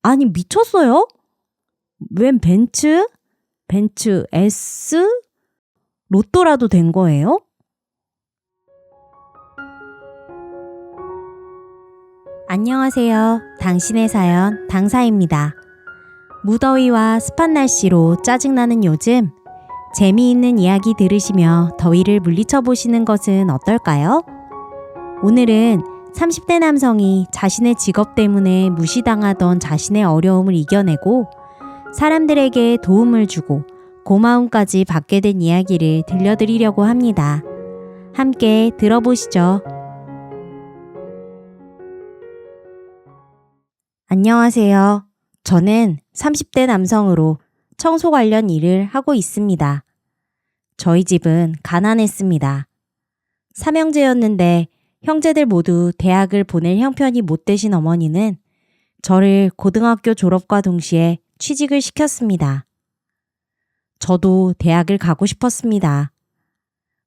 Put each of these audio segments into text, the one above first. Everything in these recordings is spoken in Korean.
아니, 미쳤어요? 웬 벤츠? 벤츠 S? 로또라도 된 거예요? 안녕하세요. 당신의 사연 당사입니다. 무더위와 습한 날씨로 짜증나는 요즘, 재미있는 이야기 들으시며 더위를 물리쳐 보시는 것은 어떨까요? 오늘은 30대 남성이 자신의 직업 때문에 무시당하던 자신의 어려움을 이겨내고 사람들에게 도움을 주고 고마움까지 받게 된 이야기를 들려드리려고 합니다. 함께 들어보시죠. 안녕하세요. 저는 30대 남성으로 청소 관련 일을 하고 있습니다. 저희 집은 가난했습니다. 삼형제였는데 형제들 모두 대학을 보낼 형편이 못 되신 어머니는 저를 고등학교 졸업과 동시에 취직을 시켰습니다. 저도 대학을 가고 싶었습니다.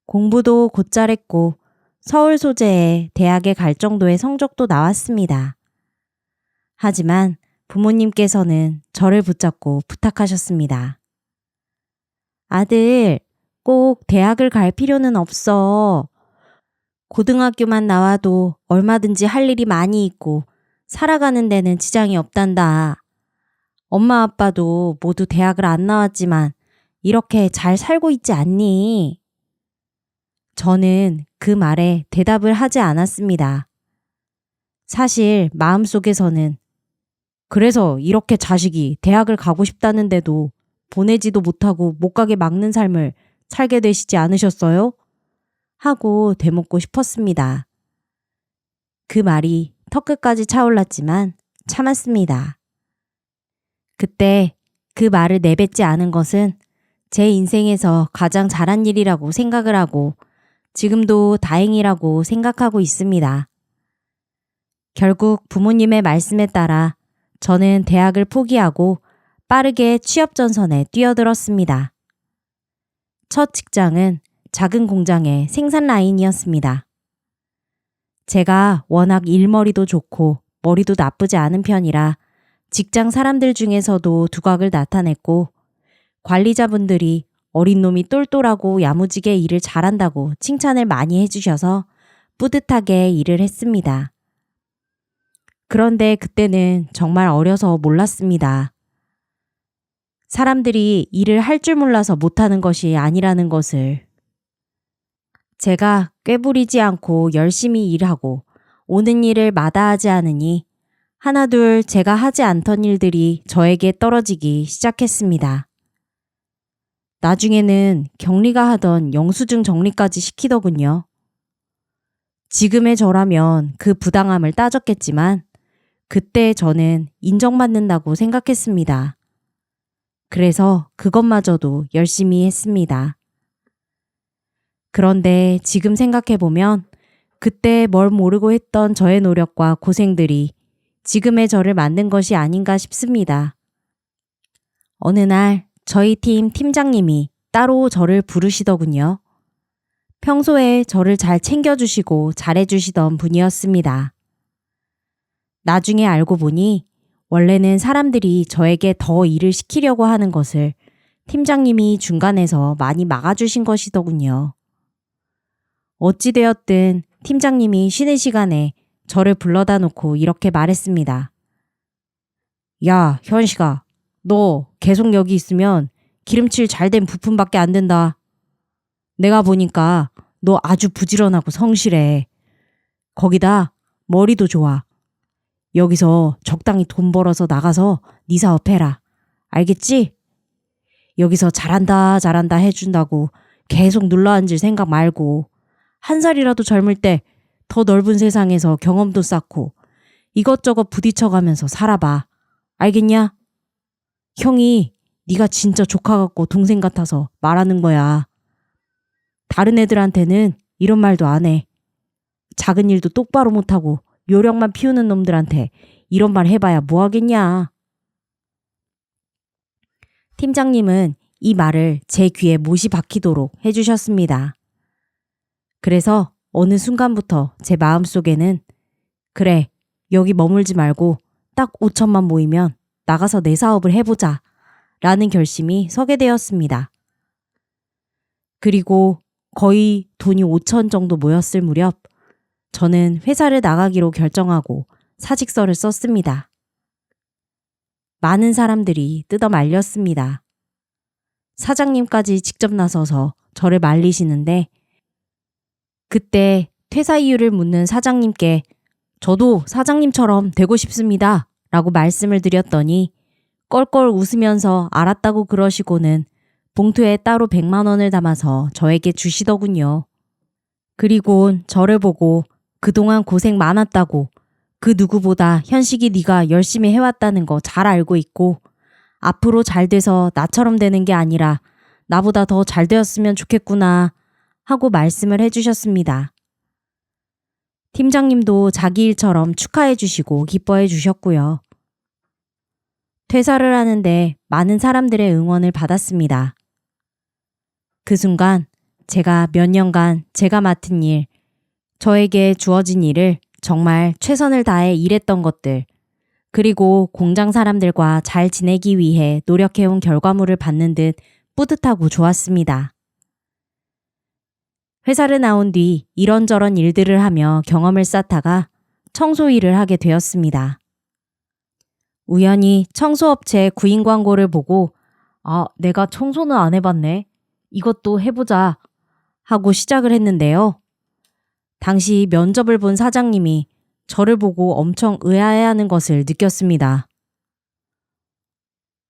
공부도 곧잘 했고 서울 소재의 대학에 갈 정도의 성적도 나왔습니다. 하지만 부모님께서는 저를 붙잡고 부탁하셨습니다. 아들, 꼭 대학을 갈 필요는 없어. 고등학교만 나와도 얼마든지 할 일이 많이 있고 살아가는 데는 지장이 없단다. 엄마 아빠도 모두 대학을 안 나왔지만 이렇게 잘 살고 있지 않니? 저는 그 말에 대답을 하지 않았습니다. 사실 마음속에서는 그래서 이렇게 자식이 대학을 가고 싶다는데도 보내지도 못하고 못 가게 막는 삶을 살게 되시지 않으셨어요? 하고 되묻고 싶었습니다. 그 말이 턱끝까지 차올랐지만 참았습니다. 그때 그 말을 내뱉지 않은 것은 제 인생에서 가장 잘한 일이라고 생각을 하고 지금도 다행이라고 생각하고 있습니다. 결국 부모님의 말씀에 따라 저는 대학을 포기하고 빠르게 취업 전선에 뛰어들었습니다. 첫 직장은 작은 공장의 생산 라인이었습니다. 제가 워낙 일머리도 좋고 머리도 나쁘지 않은 편이라 직장 사람들 중에서도 두각을 나타냈고 관리자분들이 어린 놈이 똘똘하고 야무지게 일을 잘한다고 칭찬을 많이 해주셔서 뿌듯하게 일을 했습니다. 그런데 그때는 정말 어려서 몰랐습니다. 사람들이 일을 할 줄 몰라서 못하는 것이 아니라는 것을. 제가 꾀부리지 않고 열심히 일하고 오는 일을 마다하지 않으니 하나둘 제가 하지 않던 일들이 저에게 떨어지기 시작했습니다. 나중에는 경리가 하던 영수증 정리까지 시키더군요. 지금의 저라면 그 부당함을 따졌겠지만 그때 저는 인정받는다고 생각했습니다. 그래서 그것마저도 열심히 했습니다. 그런데 지금 생각해보면 그때 뭘 모르고 했던 저의 노력과 고생들이 지금의 저를 만든 것이 아닌가 싶습니다. 어느 날 저희 팀 팀장님이 따로 저를 부르시더군요. 평소에 저를 잘 챙겨주시고 잘해주시던 분이었습니다. 나중에 알고 보니 원래는 사람들이 저에게 더 일을 시키려고 하는 것을 팀장님이 중간에서 많이 막아주신 것이더군요. 어찌되었든 팀장님이 쉬는 시간에 저를 불러다 놓고 이렇게 말했습니다. 야, 현식아, 너 계속 여기 있으면 기름칠 잘된 부품밖에 안 된다. 내가 보니까 너 아주 부지런하고 성실해. 거기다 머리도 좋아. 여기서 적당히 돈 벌어서 나가서 네 사업 해라. 알겠지? 여기서 잘한다 잘한다 해준다고 계속 눌러앉을 생각 말고 한 살이라도 젊을 때 더 넓은 세상에서 경험도 쌓고 이것저것 부딪혀가면서 살아봐. 알겠냐? 형이 네가 진짜 조카 같고 동생 같아서 말하는 거야. 다른 애들한테는 이런 말도 안 해. 작은 일도 똑바로 못하고 요령만 피우는 놈들한테 이런 말 해봐야 뭐 하겠냐. 팀장님은 이 말을 제 귀에 못이 박히도록 해주셨습니다. 그래서 어느 순간부터 제 마음속에는 그래, 여기 머물지 말고 딱 5천만 모이면 나가서 내 사업을 해보자 라는 결심이 서게 되었습니다. 그리고 거의 돈이 5천 정도 모였을 무렵 저는 회사를 나가기로 결정하고 사직서를 썼습니다. 많은 사람들이 뜯어 말렸습니다. 사장님까지 직접 나서서 저를 말리시는데 그때 퇴사 이유를 묻는 사장님께 저도 사장님처럼 되고 싶습니다 라고 말씀을 드렸더니 껄껄 웃으면서 알았다고 그러시고는 봉투에 따로 100만 원을 담아서 저에게 주시더군요. 그리고 저를 보고 그동안 고생 많았다고 그 누구보다 현식이 네가 열심히 해왔다는 거 잘 알고 있고 앞으로 잘 돼서 나처럼 되는 게 아니라 나보다 더 잘 되었으면 좋겠구나 하고 말씀을 해주셨습니다. 팀장님도 자기 일처럼 축하해 주시고 기뻐해 주셨고요. 퇴사를 하는데 많은 사람들의 응원을 받았습니다. 그 순간 제가 몇 년간 제가 맡은 일, 저에게 주어진 일을 정말 최선을 다해 일했던 것들, 그리고 공장 사람들과 잘 지내기 위해 노력해온 결과물을 받는 듯 뿌듯하고 좋았습니다. 회사를 나온 뒤 이런저런 일들을 하며 경험을 쌓다가 청소 일을 하게 되었습니다. 우연히 청소업체 구인 광고를 보고 내가 청소는 안 해봤네. 이것도 해보자 하고 시작을 했는데요. 당시 면접을 본 사장님이 저를 보고 엄청 의아해하는 것을 느꼈습니다.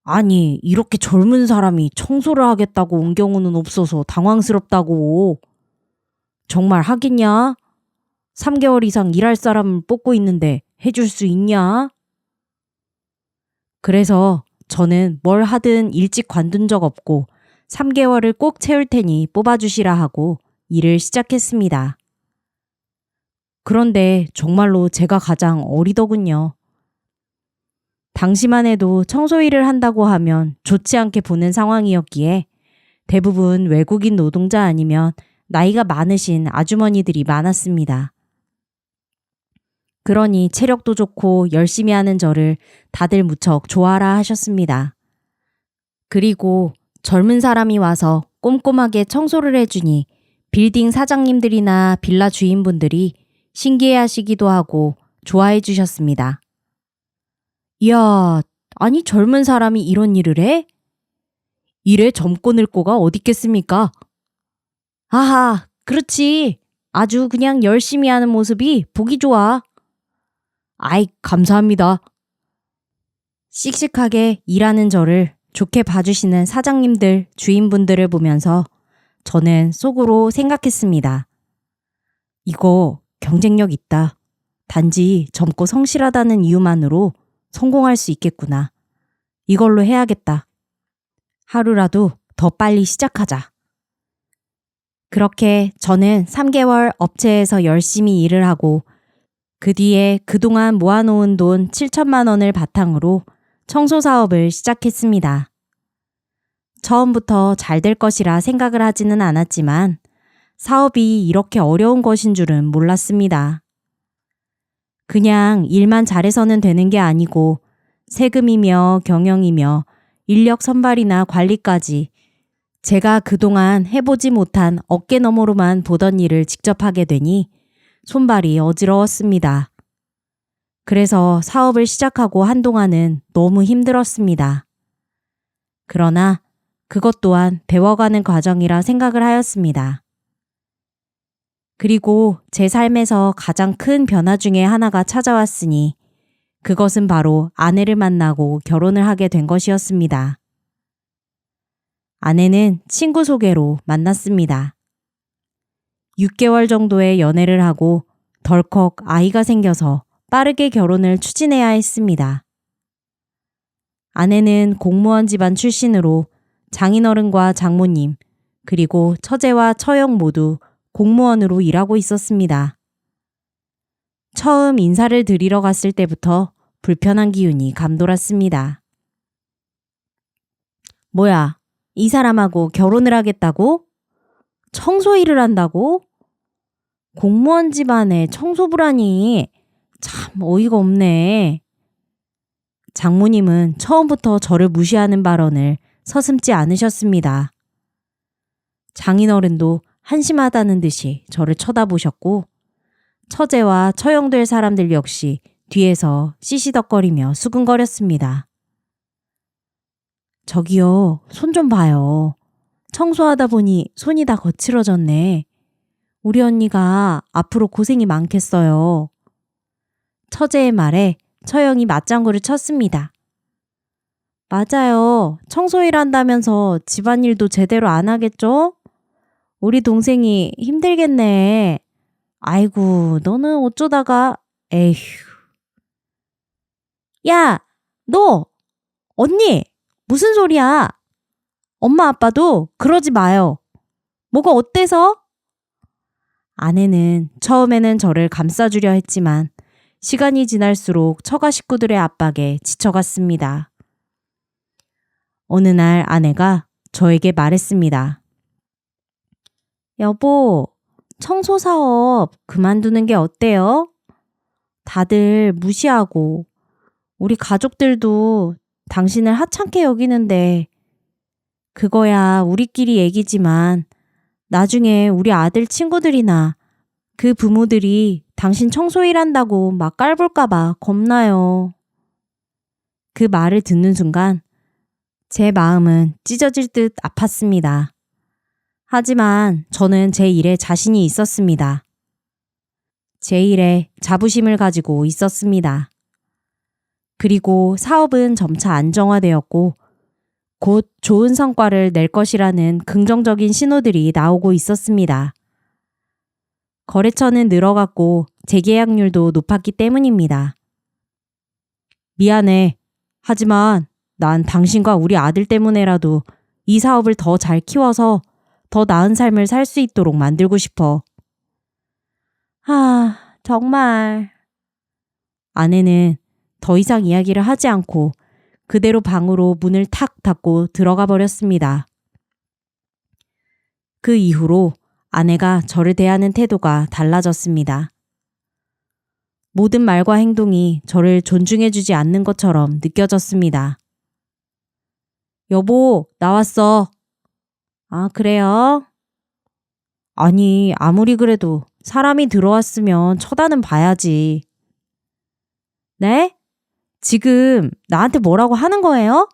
아니, 이렇게 젊은 사람이 청소를 하겠다고 온 경우는 없어서 당황스럽다고. 정말 하겠냐? 3개월 이상 일할 사람을 뽑고 있는데 해줄 수 있냐? 그래서 저는 뭘 하든 일찍 관둔 적 없고 3개월을 꼭 채울 테니 뽑아주시라 하고 일을 시작했습니다. 그런데 정말로 제가 가장 어리더군요. 당시만 해도 청소 일을 한다고 하면 좋지 않게 보는 상황이었기에 대부분 외국인 노동자 아니면 나이가 많으신 아주머니들이 많았습니다. 그러니 체력도 좋고 열심히 하는 저를 다들 무척 좋아라 하셨습니다. 그리고 젊은 사람이 와서 꼼꼼하게 청소를 해주니 빌딩 사장님들이나 빌라 주인분들이 신기해 하시기도 하고 좋아해 주셨습니다. 이야, 아니 젊은 사람이 이런 일을 해? 일에 젊고 늙고가 어디 있겠습니까? 아하, 그렇지. 아주 그냥 열심히 하는 모습이 보기 좋아. 아이, 감사합니다. 씩씩하게 일하는 저를 좋게 봐주시는 사장님들, 주인분들을 보면서 저는 속으로 생각했습니다. 이거 경쟁력 있다. 단지 젊고 성실하다는 이유만으로 성공할 수 있겠구나. 이걸로 해야겠다. 하루라도 더 빨리 시작하자. 그렇게 저는 3개월 업체에서 열심히 일을 하고 그 뒤에 그동안 모아놓은 돈 7천만 원을 바탕으로 청소 사업을 시작했습니다. 처음부터 잘 될 것이라 생각을 하지는 않았지만 사업이 이렇게 어려운 것인 줄은 몰랐습니다. 그냥 일만 잘해서는 되는 게 아니고 세금이며 경영이며 인력 선발이나 관리까지 제가 그동안 해보지 못한 어깨너머로만 보던 일을 직접 하게 되니 손발이 어지러웠습니다. 그래서 사업을 시작하고 한동안은 너무 힘들었습니다. 그러나 그것 또한 배워가는 과정이라 생각을 하였습니다. 그리고 제 삶에서 가장 큰 변화 중에 하나가 찾아왔으니 그것은 바로 아내를 만나고 결혼을 하게 된 것이었습니다. 아내는 친구 소개로 만났습니다. 6개월 정도의 연애를 하고 덜컥 아이가 생겨서 빠르게 결혼을 추진해야 했습니다. 아내는 공무원 집안 출신으로 장인어른과 장모님, 그리고 처제와 처형 모두 공무원으로 일하고 있었습니다. 처음 인사를 드리러 갔을 때부터 불편한 기운이 감돌았습니다. 뭐야, 이 사람하고 결혼을 하겠다고? 청소 일을 한다고? 공무원 집안에 청소부라니 참 어이가 없네. 장모님은 처음부터 저를 무시하는 발언을 서슴지 않으셨습니다. 장인어른도 한심하다는 듯이 저를 쳐다보셨고 처제와 처형될 사람들 역시 뒤에서 시시덕거리며 수근거렸습니다. 저기요, 손 좀 봐요. 청소하다 보니 손이 다 거칠어졌네. 우리 언니가 앞으로 고생이 많겠어요. 처제의 말에 처형이 맞장구를 쳤습니다. 맞아요. 청소일 한다면서 집안일도 제대로 안 하겠죠? 우리 동생이 힘들겠네. 아이고, 너는 어쩌다가, 에휴. 야, 너! 언니! 무슨 소리야? 엄마 아빠도 그러지 마요. 뭐가 어때서? 아내는 처음에는 저를 감싸주려 했지만 시간이 지날수록 처가 식구들의 압박에 지쳐갔습니다. 어느 날 아내가 저에게 말했습니다. 여보, 청소 사업 그만두는 게 어때요? 다들 무시하고 우리 가족들도 당신을 하찮게 여기는데 그거야 우리끼리 얘기지만 나중에 우리 아들 친구들이나 그 부모들이 당신 청소 일한다고 막 깔볼까 봐 겁나요. 그 말을 듣는 순간 제 마음은 찢어질 듯 아팠습니다. 하지만 저는 제 일에 자신이 있었습니다. 제 일에 자부심을 가지고 있었습니다. 그리고 사업은 점차 안정화되었고 곧 좋은 성과를 낼 것이라는 긍정적인 신호들이 나오고 있었습니다. 거래처는 늘어갔고 재계약률도 높았기 때문입니다. 미안해. 하지만 난 당신과 우리 아들 때문에라도 이 사업을 더 잘 키워서 더 나은 삶을 살 수 있도록 만들고 싶어. 정말. 아내는 더 이상 이야기를 하지 않고 그대로 방으로 문을 탁 닫고 들어가 버렸습니다. 그 이후로 아내가 저를 대하는 태도가 달라졌습니다. 모든 말과 행동이 저를 존중해주지 않는 것처럼 느껴졌습니다. 여보, 나왔어. 아, 그래요? 아니, 아무리 그래도 사람이 들어왔으면 쳐다는 봐야지. 네? 지금 나한테 뭐라고 하는 거예요?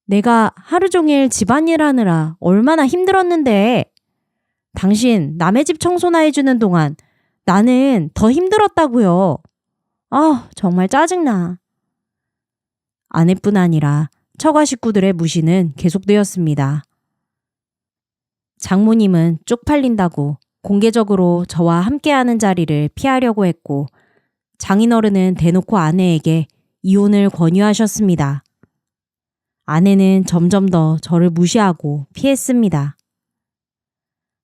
내가 하루 종일 집안일 하느라 얼마나 힘들었는데 당신 남의 집 청소나 해주는 동안 나는 더 힘들었다고요. 정말 짜증나. 아내뿐 아니라 처가 식구들의 무시는 계속되었습니다. 장모님은 쪽팔린다고 공개적으로 저와 함께하는 자리를 피하려고 했고 장인어른은 대놓고 아내에게 이혼을 권유하셨습니다. 아내는 점점 더 저를 무시하고 피했습니다.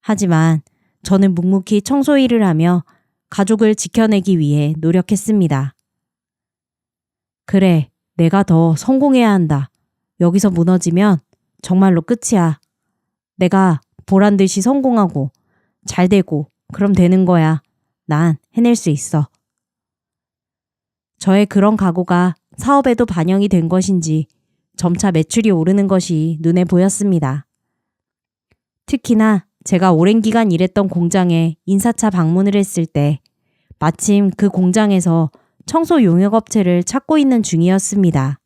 하지만 저는 묵묵히 청소 일을 하며 가족을 지켜내기 위해 노력했습니다. 그래, 내가 더 성공해야 한다. 여기서 무너지면 정말로 끝이야. 내가 보란 듯이 성공하고 잘 되고 그럼 되는 거야. 난 해낼 수 있어. 저의 그런 각오가 사업에도 반영이 된 것인지 점차 매출이 오르는 것이 눈에 보였습니다. 특히나 제가 오랜 기간 일했던 공장에 인사차 방문을 했을 때 마침 그 공장에서 청소 용역업체를 찾고 있는 중이었습니다.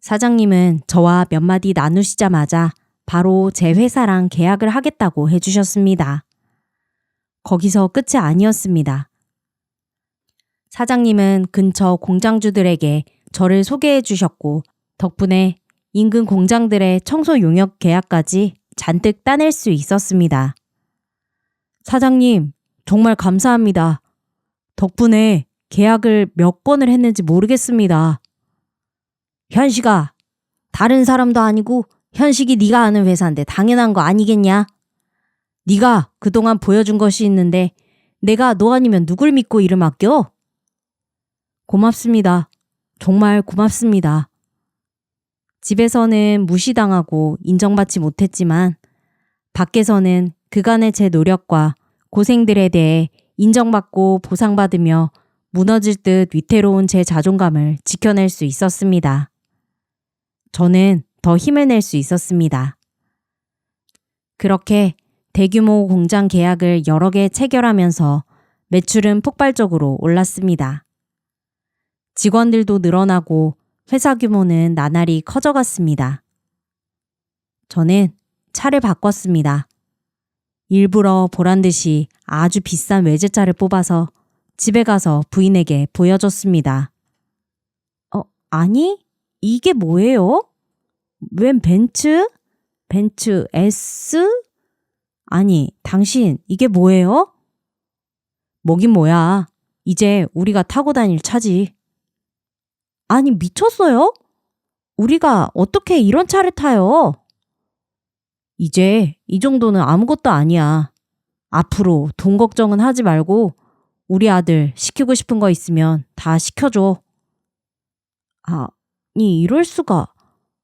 사장님은 저와 몇 마디 나누시자마자 바로 제 회사랑 계약을 하겠다고 해주셨습니다. 거기서 끝이 아니었습니다. 사장님은 근처 공장주들에게 저를 소개해 주셨고 덕분에 인근 공장들의 청소 용역 계약까지 잔뜩 따낼 수 있었습니다. 사장님, 정말 감사합니다. 덕분에 계약을 몇 건을 했는지 모르겠습니다. 현식아, 다른 사람도 아니고 현식이 네가 아는 회사인데 당연한 거 아니겠냐? 네가 그동안 보여준 것이 있는데 내가 너 아니면 누굴 믿고 일을 맡겨? 고맙습니다. 정말 고맙습니다. 집에서는 무시당하고 인정받지 못했지만 밖에서는 그간의 제 노력과 고생들에 대해 인정받고 보상받으며 무너질 듯 위태로운 제 자존감을 지켜낼 수 있었습니다. 저는 더 힘을 낼 수 있었습니다. 그렇게 대규모 공장 계약을 여러 개 체결하면서 매출은 폭발적으로 올랐습니다. 직원들도 늘어나고 회사 규모는 나날이 커져갔습니다. 저는 차를 바꿨습니다. 일부러 보란 듯이 아주 비싼 외제차를 뽑아서 집에 가서 부인에게 보여줬습니다. 아니, 이게 뭐예요? 웬 벤츠? 벤츠 S? 아니, 당신 이게 뭐예요? 뭐긴 뭐야. 이제 우리가 타고 다닐 차지. 아니, 미쳤어요? 우리가 어떻게 이런 차를 타요? 이제 이 정도는 아무것도 아니야. 앞으로 돈 걱정은 하지 말고 우리 아들 시키고 싶은 거 있으면 다 시켜줘. 아니, 이럴 수가.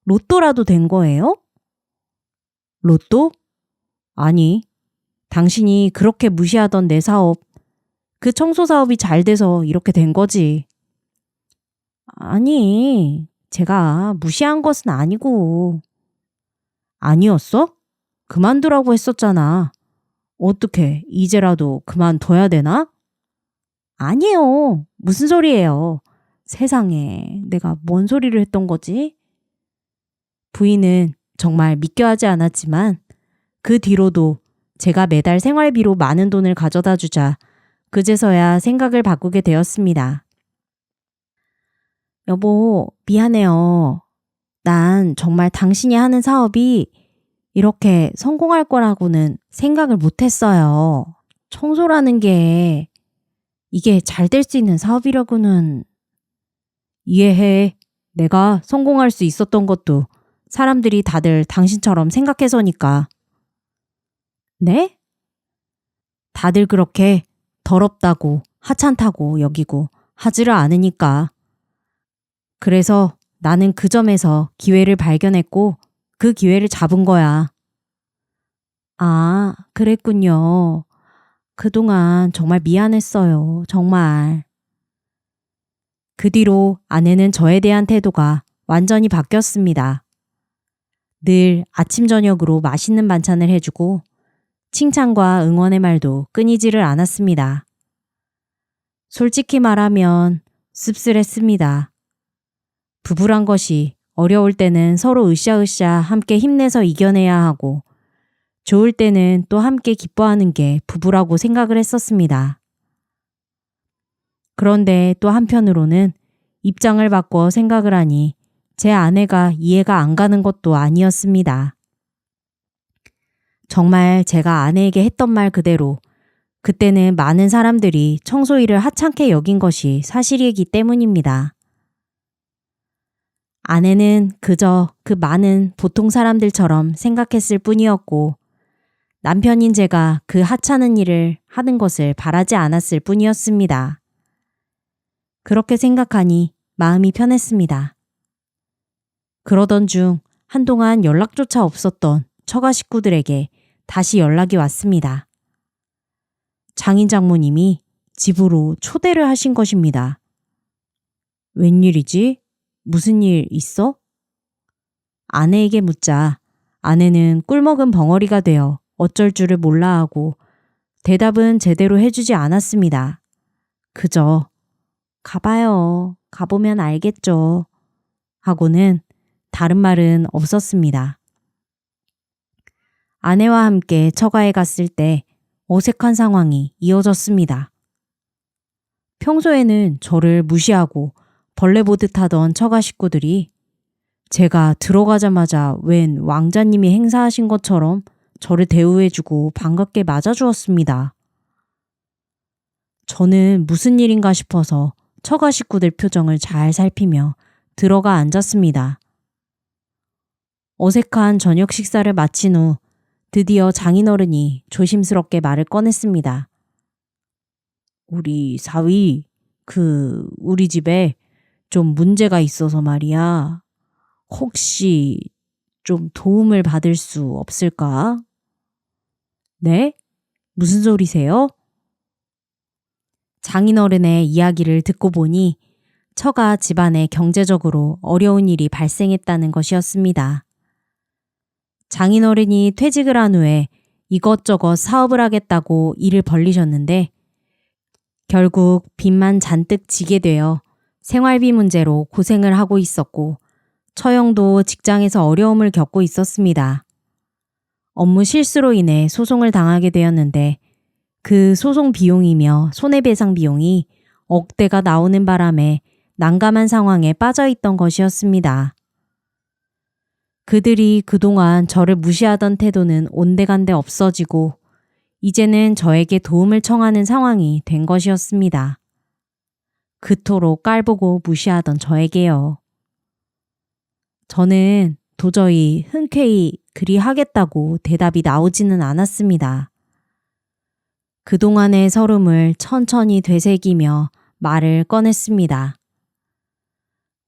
로또라도 된 거예요? 로또? 아니, 당신이 그렇게 무시하던 내 사업, 그 청소 사업이 잘 돼서 이렇게 된 거지. 아니, 제가 무시한 것은 아니고. 아니었어? 그만두라고 했었잖아. 어떻게 이제라도 그만둬야 되나? 아니에요. 무슨 소리예요. 세상에, 내가 뭔 소리를 했던 거지? 부인은 정말 믿겨 하지 않았지만 그 뒤로도 제가 매달 생활비로 많은 돈을 가져다 주자 그제서야 생각을 바꾸게 되었습니다. 여보, 미안해요. 난 정말 당신이 하는 사업이 이렇게 성공할 거라고는 생각을 못 했어요. 청소라는 게 이게 잘 될 수 있는 사업이라고는. 이해해. 내가 성공할 수 있었던 것도 사람들이 다들 당신처럼 생각해서니까. 네? 다들 그렇게 더럽다고 하찮다고 여기고 하지를 않으니까. 그래서 나는 그 점에서 기회를 발견했고 그 기회를 잡은 거야. 아, 그랬군요. 그동안 정말 미안했어요. 정말. 그 뒤로 아내는 저에 대한 태도가 완전히 바뀌었습니다. 늘 아침 저녁으로 맛있는 반찬을 해주고 칭찬과 응원의 말도 끊이지를 않았습니다. 솔직히 말하면 씁쓸했습니다. 부부란 것이 어려울 때는 서로 으쌰으쌰 함께 힘내서 이겨내야 하고 좋을 때는 또 함께 기뻐하는 게 부부라고 생각을 했었습니다. 그런데 또 한편으로는 입장을 바꿔 생각을 하니 제 아내가 이해가 안 가는 것도 아니었습니다. 정말 제가 아내에게 했던 말 그대로 그때는 많은 사람들이 청소 일을 하찮게 여긴 것이 사실이기 때문입니다. 아내는 그저 그 많은 보통 사람들처럼 생각했을 뿐이었고 남편인 제가 그 하찮은 일을 하는 것을 바라지 않았을 뿐이었습니다. 그렇게 생각하니 마음이 편했습니다. 그러던 중 한동안 연락조차 없었던 처가 식구들에게 다시 연락이 왔습니다. 장인 장모님이 집으로 초대를 하신 것입니다. 웬일이지? 무슨 일 있어? 아내에게 묻자 아내는 꿀먹은 벙어리가 되어 어쩔 줄을 몰라 하고 대답은 제대로 해주지 않았습니다. 그저 가봐요. 가보면 알겠죠. 하고는 다른 말은 없었습니다. 아내와 함께 처가에 갔을 때 어색한 상황이 이어졌습니다. 평소에는 저를 무시하고 벌레 보듯 하던 처가 식구들이 제가 들어가자마자 웬 왕자님이 행사하신 것처럼 저를 대우해주고 반갑게 맞아주었습니다. 저는 무슨 일인가 싶어서 처가 식구들 표정을 잘 살피며 들어가 앉았습니다. 어색한 저녁 식사를 마친 후 드디어 장인어른이 조심스럽게 말을 꺼냈습니다. 우리 사위, 우리 집에 좀 문제가 있어서 말이야. 혹시 좀 도움을 받을 수 없을까? 네? 무슨 소리세요? 장인어른의 이야기를 듣고 보니 처가 집안에 경제적으로 어려운 일이 발생했다는 것이었습니다. 장인어른이 퇴직을 한 후에 이것저것 사업을 하겠다고 일을 벌리셨는데 결국 빚만 잔뜩 지게 되어 생활비 문제로 고생을 하고 있었고 처형도 직장에서 어려움을 겪고 있었습니다. 업무 실수로 인해 소송을 당하게 되었는데 그 소송 비용이며 손해배상 비용이 억대가 나오는 바람에 난감한 상황에 빠져 있던 것이었습니다. 그들이 그동안 저를 무시하던 태도는 온데간데 없어지고 이제는 저에게 도움을 청하는 상황이 된 것이었습니다. 그토록 깔보고 무시하던 저에게요. 저는 도저히 흔쾌히 그리 하겠다고 대답이 나오지는 않았습니다. 그동안의 서름을 천천히 되새기며 말을 꺼냈습니다.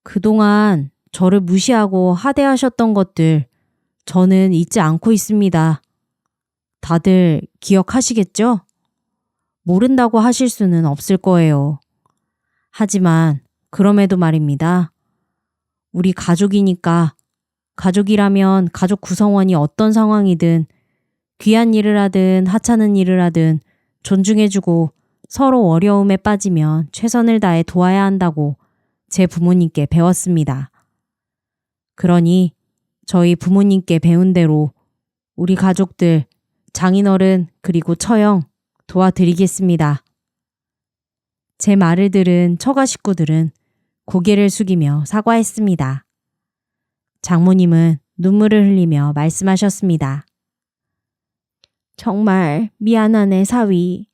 그동안 저를 무시하고 하대하셨던 것들 저는 잊지 않고 있습니다. 다들 기억하시겠죠? 모른다고 하실 수는 없을 거예요. 하지만 그럼에도 말입니다. 우리 가족이니까 가족이라면 가족 구성원이 어떤 상황이든 귀한 일을 하든 하찮은 일을 하든 존중해주고 서로 어려움에 빠지면 최선을 다해 도와야 한다고 제 부모님께 배웠습니다. 그러니 저희 부모님께 배운 대로 우리 가족들, 장인어른 그리고 처형 도와드리겠습니다. 제 말을 들은 처가 식구들은 고개를 숙이며 사과했습니다. 장모님은 눈물을 흘리며 말씀하셨습니다. 정말 미안하네 사위.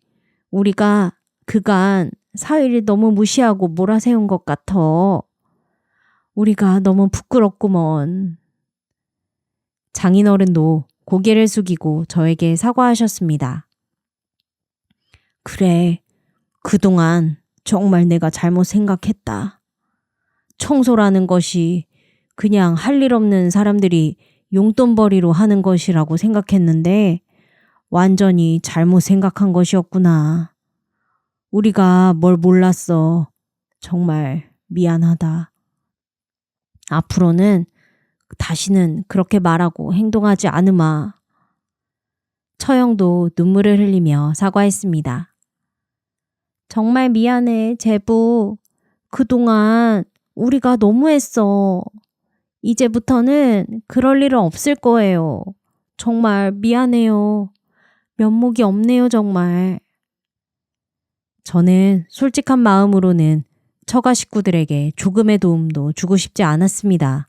우리가 그간 사위를 너무 무시하고 몰아세운 것 같아. 우리가 너무 부끄럽구먼. 장인어른도 고개를 숙이고 저에게 사과하셨습니다. 그래, 그동안 정말 내가 잘못 생각했다. 청소라는 것이 그냥 할 일 없는 사람들이 용돈벌이로 하는 것이라고 생각했는데 완전히 잘못 생각한 것이었구나. 우리가 뭘 몰랐어. 정말 미안하다. 앞으로는 다시는 그렇게 말하고 행동하지 않으마. 처형도 눈물을 흘리며 사과했습니다. 정말 미안해, 제부. 그동안 우리가 너무했어. 이제부터는 그럴 일은 없을 거예요. 정말 미안해요. 면목이 없네요, 정말. 저는 솔직한 마음으로는 처가 식구들에게 조금의 도움도 주고 싶지 않았습니다.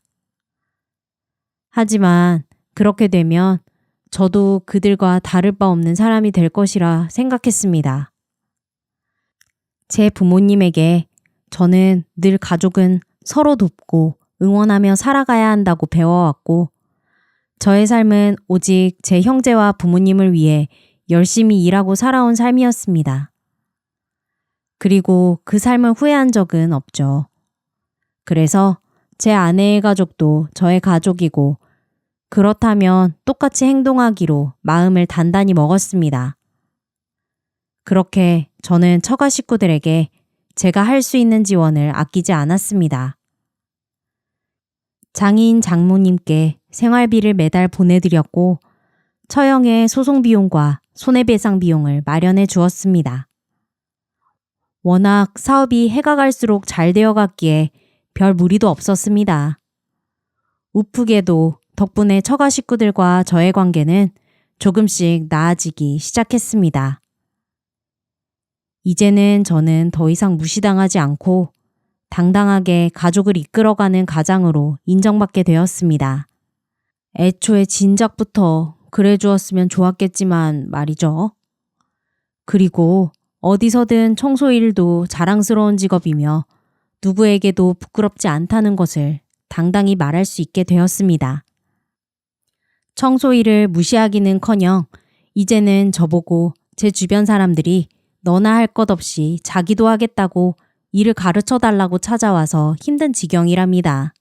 하지만 그렇게 되면 저도 그들과 다를 바 없는 사람이 될 것이라 생각했습니다. 제 부모님에게 저는 늘 가족은 서로 돕고 응원하며 살아가야 한다고 배워왔고 저의 삶은 오직 제 형제와 부모님을 위해 열심히 일하고 살아온 삶이었습니다. 그리고 그 삶을 후회한 적은 없죠. 그래서 제 아내의 가족도 저의 가족이고 그렇다면 똑같이 행동하기로 마음을 단단히 먹었습니다. 그렇게 저는 처가 식구들에게 제가 할 수 있는 지원을 아끼지 않았습니다. 장인 장모님께 생활비를 매달 보내드렸고 처형의 소송 비용과 손해배상 비용을 마련해 주었습니다. 워낙 사업이 해가 갈수록 잘 되어갔기에 별 무리도 없었습니다. 우프게도 덕분에 처가 식구들과 저의 관계는 조금씩 나아지기 시작했습니다. 이제는 저는 더 이상 무시당하지 않고 당당하게 가족을 이끌어가는 가장으로 인정받게 되었습니다. 애초에 진작부터 그래 주었으면 좋았겠지만 말이죠. 그리고 어디서든 청소일도 자랑스러운 직업이며 누구에게도 부끄럽지 않다는 것을 당당히 말할 수 있게 되었습니다. 청소일을 무시하기는커녕 이제는 저보고 제 주변 사람들이 너나 할 것 없이 자기도 하겠다고 일을 가르쳐 달라고 찾아와서 힘든 지경이랍니다.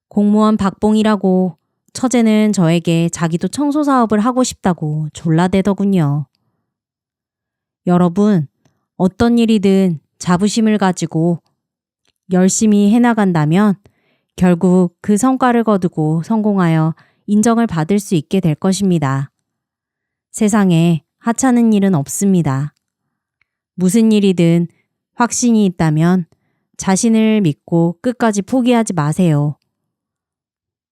공무원 박봉이라고 처제는 저에게 자기도 청소 사업을 하고 싶다고 졸라대더군요. 여러분, 어떤 일이든 자부심을 가지고 열심히 해나간다면 결국 그 성과를 거두고 성공하여 인정을 받을 수 있게 될 것입니다. 세상에 하찮은 일은 없습니다. 무슨 일이든 확신이 있다면 자신을 믿고 끝까지 포기하지 마세요.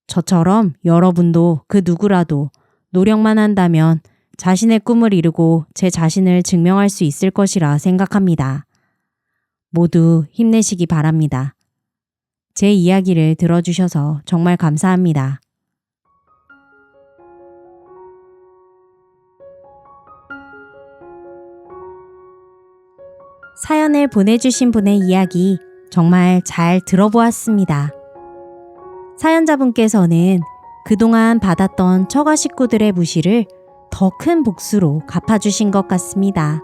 저처럼 여러분도 그 누구라도 노력만 한다면 자신의 꿈을 이루고 제 자신을 증명할 수 있을 것이라 생각합니다. 모두 힘내시기 바랍니다. 제 이야기를 들어주셔서 정말 감사합니다. 사연을 보내주신 분의 이야기 정말 잘 들어보았습니다. 사연자분께서는 그동안 받았던 처가 식구들의 무시를 더 큰 복수로 갚아주신 것 같습니다.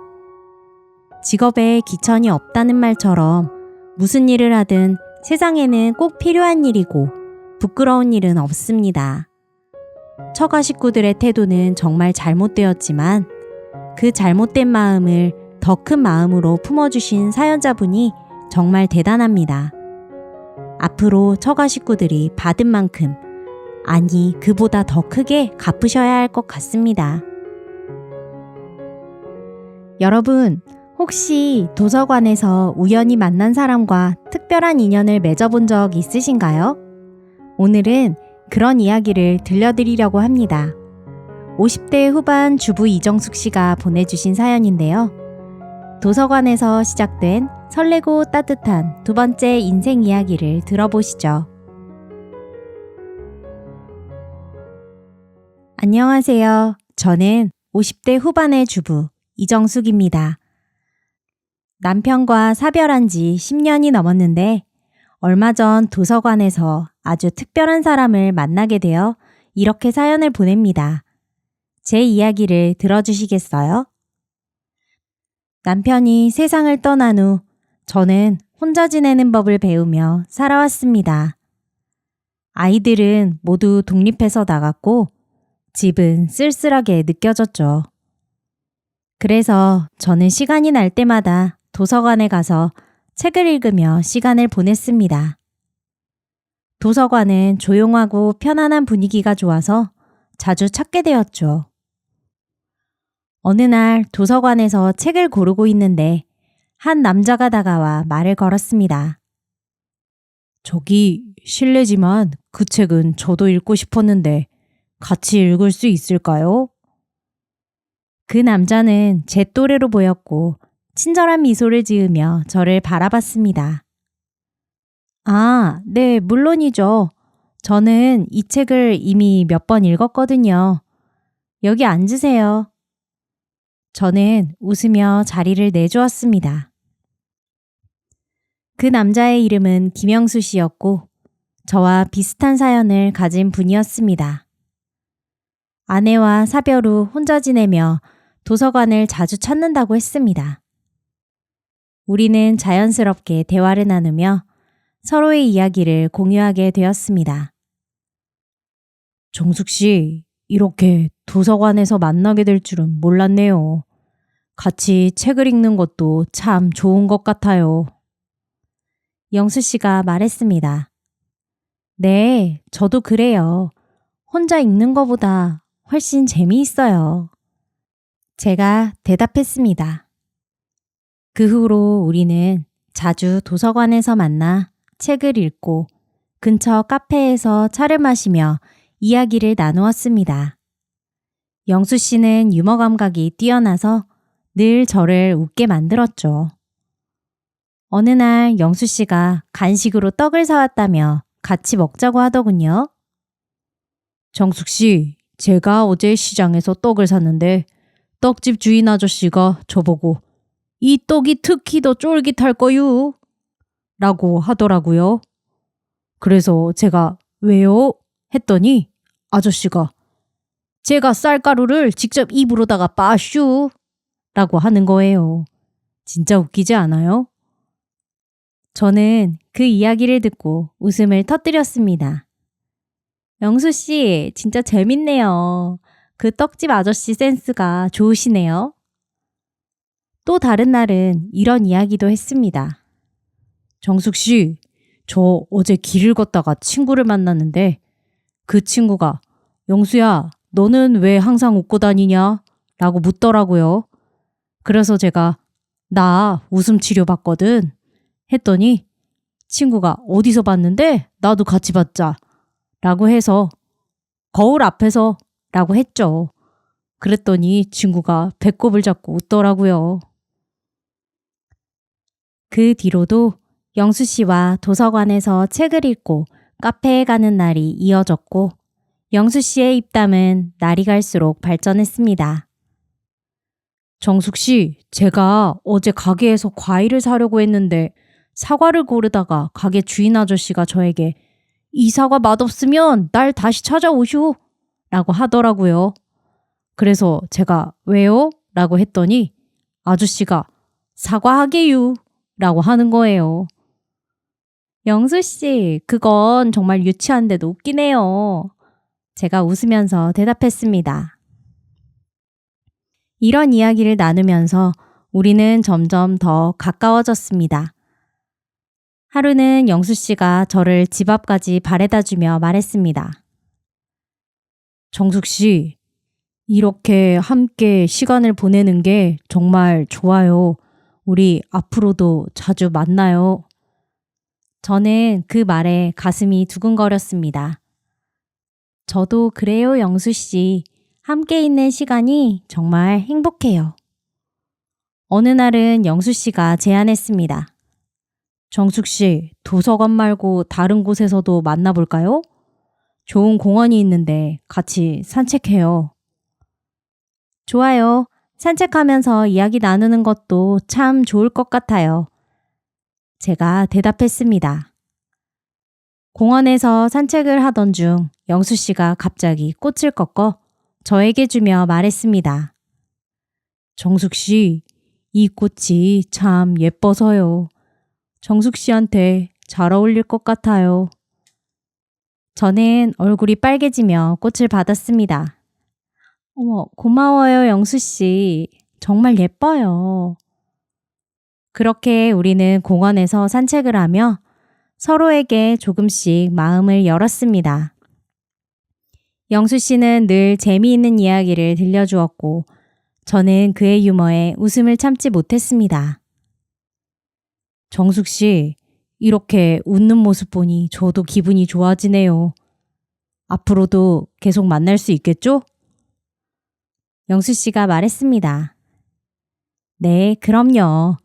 직업에 기천이 없다는 말처럼 무슨 일을 하든 세상에는 꼭 필요한 일이고 부끄러운 일은 없습니다. 처가 식구들의 태도는 정말 잘못되었지만 그 잘못된 마음을 더 큰 마음으로 품어주신 사연자분이 정말 대단합니다. 앞으로 처가 식구들이 받은 만큼, 아니 그보다 더 크게 갚으셔야 할 것 같습니다. 여러분, 혹시 도서관에서 우연히 만난 사람과 특별한 인연을 맺어본 적 있으신가요? 오늘은 그런 이야기를 들려드리려고 합니다. 50대 후반 주부 이정숙 씨가 보내주신 사연인데요. 도서관에서 시작된 설레고 따뜻한 두 번째 인생 이야기를 들어보시죠. 안녕하세요. 저는 50대 후반의 주부 이정숙입니다. 남편과 사별한 지 10년이 넘었는데 얼마 전 도서관에서 아주 특별한 사람을 만나게 되어 이렇게 사연을 보냅니다. 제 이야기를 들어주시겠어요? 남편이 세상을 떠난 후 저는 혼자 지내는 법을 배우며 살아왔습니다. 아이들은 모두 독립해서 나갔고 집은 쓸쓸하게 느껴졌죠. 그래서 저는 시간이 날 때마다 도서관에 가서 책을 읽으며 시간을 보냈습니다. 도서관은 조용하고 편안한 분위기가 좋아서 자주 찾게 되었죠. 어느 날 도서관에서 책을 고르고 있는데 한 남자가 다가와 말을 걸었습니다. 저기 실례지만 그 책은 저도 읽고 싶었는데 같이 읽을 수 있을까요? 그 남자는 제 또래로 보였고 친절한 미소를 지으며 저를 바라봤습니다. 아, 네, 물론이죠. 저는 이 책을 이미 몇 번 읽었거든요. 여기 앉으세요. 저는 웃으며 자리를 내주었습니다. 그 남자의 이름은 김영수 씨였고 저와 비슷한 사연을 가진 분이었습니다. 아내와 사별 후 혼자 지내며 도서관을 자주 찾는다고 했습니다. 우리는 자연스럽게 대화를 나누며 서로의 이야기를 공유하게 되었습니다. 정숙 씨, 이렇게 도서관에서 만나게 될 줄은 몰랐네요. 같이 책을 읽는 것도 참 좋은 것 같아요. 영수 씨가 말했습니다. 네, 저도 그래요. 혼자 읽는 것보다 훨씬 재미있어요. 제가 대답했습니다. 그 후로 우리는 자주 도서관에서 만나 책을 읽고 근처 카페에서 차를 마시며 이야기를 나누었습니다. 영수 씨는 유머 감각이 뛰어나서 늘 저를 웃게 만들었죠. 어느 날 영수 씨가 간식으로 떡을 사왔다며 같이 먹자고 하더군요. 정숙 씨, 제가 어제 시장에서 떡을 샀는데 떡집 주인 아저씨가 저보고 이 떡이 특히 더 쫄깃할 거유 라고 하더라고요. 그래서 제가 왜요? 했더니 아저씨가 제가 쌀가루를 직접 입으로다가 빠슈 라고 하는 거예요. 진짜 웃기지 않아요? 저는 그 이야기를 듣고 웃음을 터뜨렸습니다. 영수 씨, 진짜 재밌네요. 그 떡집 아저씨 센스가 좋으시네요. 또 다른 날은 이런 이야기도 했습니다. 정숙 씨, 저 어제 길을 걷다가 친구를 만났는데 그 친구가 영수야, 너는 왜 항상 웃고 다니냐? 라고 묻더라고요. 그래서 제가 나 웃음 치료 받거든 했더니 친구가 어디서 봤는데 나도 같이 받자 라고 해서 거울 앞에서 라고 했죠. 그랬더니 친구가 배꼽을 잡고 웃더라고요. 그 뒤로도 영수 씨와 도서관에서 책을 읽고 카페에 가는 날이 이어졌고 영수 씨의 입담은 날이 갈수록 발전했습니다. 정숙 씨, 제가 어제 가게에서 과일을 사려고 했는데 사과를 고르다가 가게 주인 아저씨가 저에게 이 사과 맛없으면 날 다시 찾아오시오 라고 하더라고요. 그래서 제가 왜요? 라고 했더니 아저씨가 사과하게유 라고 하는 거예요. 영수 씨, 그건 정말 유치한데도 웃기네요. 제가 웃으면서 대답했습니다. 이런 이야기를 나누면서 우리는 점점 더 가까워졌습니다. 하루는 영수 씨가 저를 집 앞까지 바래다 주며 말했습니다. 정숙 씨, 이렇게 함께 시간을 보내는 게 정말 좋아요. 우리 앞으로도 자주 만나요. 저는 그 말에 가슴이 두근거렸습니다. 저도 그래요, 영수 씨. 함께 있는 시간이 정말 행복해요. 어느 날은 영수 씨가 제안했습니다. 정숙 씨, 도서관 말고 다른 곳에서도 만나볼까요? 좋은 공원이 있는데 같이 산책해요. 좋아요. 산책하면서 이야기 나누는 것도 참 좋을 것 같아요. 제가 대답했습니다. 공원에서 산책을 하던 중 영수 씨가 갑자기 꽃을 꺾어 저에게 주며 말했습니다. 정숙 씨, 이 꽃이 참 예뻐서요. 정숙 씨한테 잘 어울릴 것 같아요. 저는 얼굴이 빨개지며 꽃을 받았습니다. 어머, 고마워요, 영수 씨. 정말 예뻐요. 그렇게 우리는 공원에서 산책을 하며 서로에게 조금씩 마음을 열었습니다. 영수 씨는 늘 재미있는 이야기를 들려주었고 저는 그의 유머에 웃음을 참지 못했습니다. 정숙 씨, 이렇게 웃는 모습 보니 저도 기분이 좋아지네요. 앞으로도 계속 만날 수 있겠죠? 영수 씨가 말했습니다. 네, 그럼요.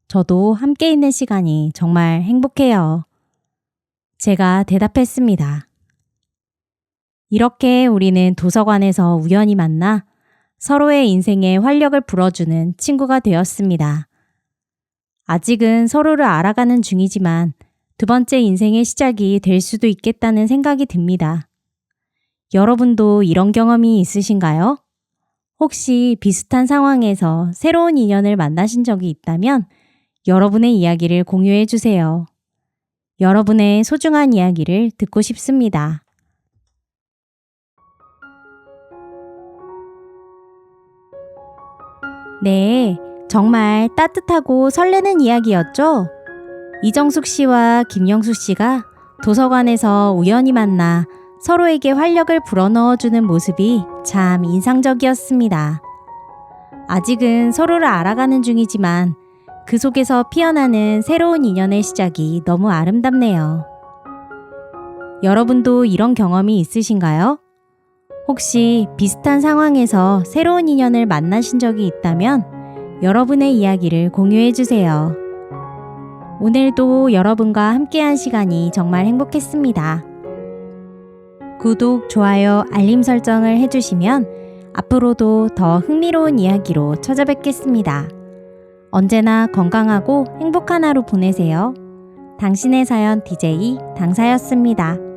저도 함께 있는 시간이 정말 행복해요. 제가 대답했습니다. 이렇게 우리는 도서관에서 우연히 만나 서로의 인생에 활력을 불어주는 친구가 되었습니다. 아직은 서로를 알아가는 중이지만 두 번째 인생의 시작이 될 수도 있겠다는 생각이 듭니다. 여러분도 이런 경험이 있으신가요? 혹시 비슷한 상황에서 새로운 인연을 만나신 적이 있다면 여러분의 이야기를 공유해 주세요. 여러분의 소중한 이야기를 듣고 싶습니다. 네, 정말 따뜻하고 설레는 이야기였죠? 이정숙 씨와 김영수 씨가 도서관에서 우연히 만나 서로에게 활력을 불어넣어주는 모습이 참 인상적이었습니다. 아직은 서로를 알아가는 중이지만 그 속에서 피어나는 새로운 인연의 시작이 너무 아름답네요. 여러분도 이런 경험이 있으신가요? 혹시 비슷한 상황에서 새로운 인연을 만나신 적이 있다면 여러분의 이야기를 공유해 주세요. 오늘도 여러분과 함께한 시간이 정말 행복했습니다. 구독, 좋아요, 알림 설정을 해주시면 앞으로도 더 흥미로운 이야기로 찾아뵙겠습니다. 언제나 건강하고 행복한 하루 보내세요. 당신의 사연 DJ 당사였습니다.